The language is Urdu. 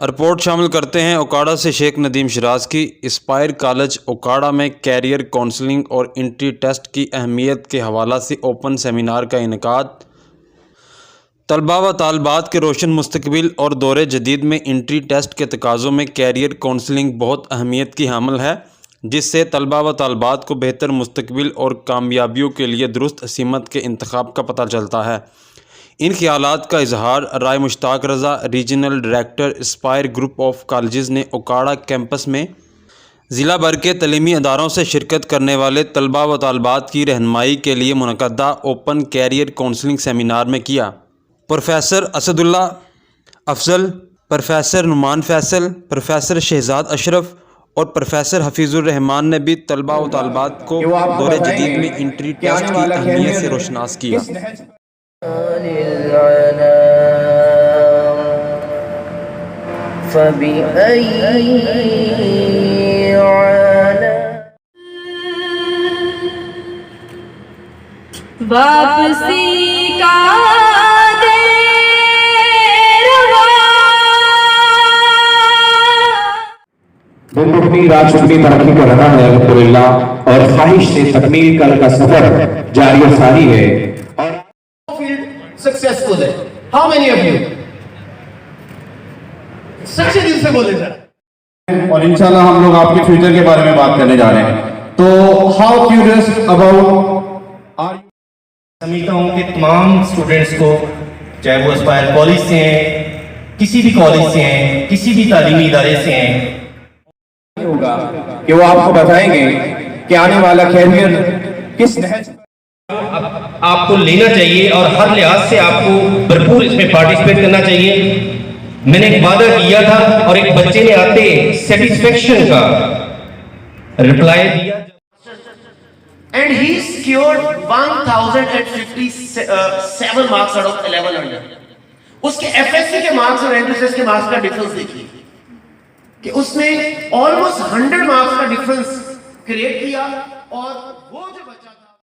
رپورٹ شامل کرتے ہیں اوکاڑا سے شیخ ندیم شراز کی۔ اسپائر کالج اوکاڑا میں کیریئر کونسلنگ اور انٹری ٹیسٹ کی اہمیت کے حوالہ سے اوپن سیمینار کا انعقاد۔ طلباء و طالبات کے روشن مستقبل اور دور جدید میں انٹری ٹیسٹ کے تقاضوں میں کیریئر کونسلنگ بہت اہمیت کی حامل ہے، جس سے طلباء و طالبات کو بہتر مستقبل اور کامیابیوں کے لیے درست سمت کے انتخاب کا پتہ چلتا ہے۔ ان خیالات کا اظہار رائے Mushtaq Raza, regional director Aspire group of colleges نے اوکاڑا کیمپس میں ضلع بھر کے تعلیمی اداروں سے شرکت کرنے والے طلباء و طالبات کی رہنمائی کے لیے منعقدہ اوپن کیریئر کونسلنگ سیمینار میں کیا۔ پروفیسر اسد اللہ افضل، پروفیسر نعمان فیصل، پروفیسر شہزاد اشرف اور پروفیسر حفیظ الرحمان نے بھی طلباء و طالبات کو دور جدید میں انٹری ٹیسٹ کی اہمیت سے روشناس کیا۔ واپسی کا اپنی راج اپنی ترقی کر رہا ہے الحمدللہ، اور خواہش سے تکمیل کا سفر جاری و ساری ہے اور فیلڈ سکسیسفل ہے۔ ہاؤ مینی آف یو سچے دل سے بولے ذرا، اور انشاءاللہ ہم لوگ آپ کے فیوچر کے بارے میں بات کرنے جا رہے ہیں۔ تو ہاؤ کیوریس اباؤٹ سمجھتا ہوں کہ تمام اسٹوڈنٹس کو، چاہے وہ اسپائر کالج سے ہیں، کسی بھی کالج سے ہیں، کسی بھی تعلیمی ادارے سے ہیں، ہوگا کہ وہ آپ کو بتائیں گے کہ آنے والا کیریئر کس نہج آپ کو لینا چاہیے اور ہر لحاظ سے آپ کو بھرپور اس میں پارٹیسپیٹ کرنا چاہیے۔ میں نے ایک وعدہ کیا تھا اور ایک بچے نے آتے سیٹسفیکشن کا رپلائی دیا، and he scored 1057 marks out of 1100۔ اس کے ایف ایس سی کے مارکس اور انٹرنس کے مارکس کا ڈیفرنس دیکھیے کہ اس نے almost 100 marks کا ڈیفرنس کریٹ کیا، اور وہ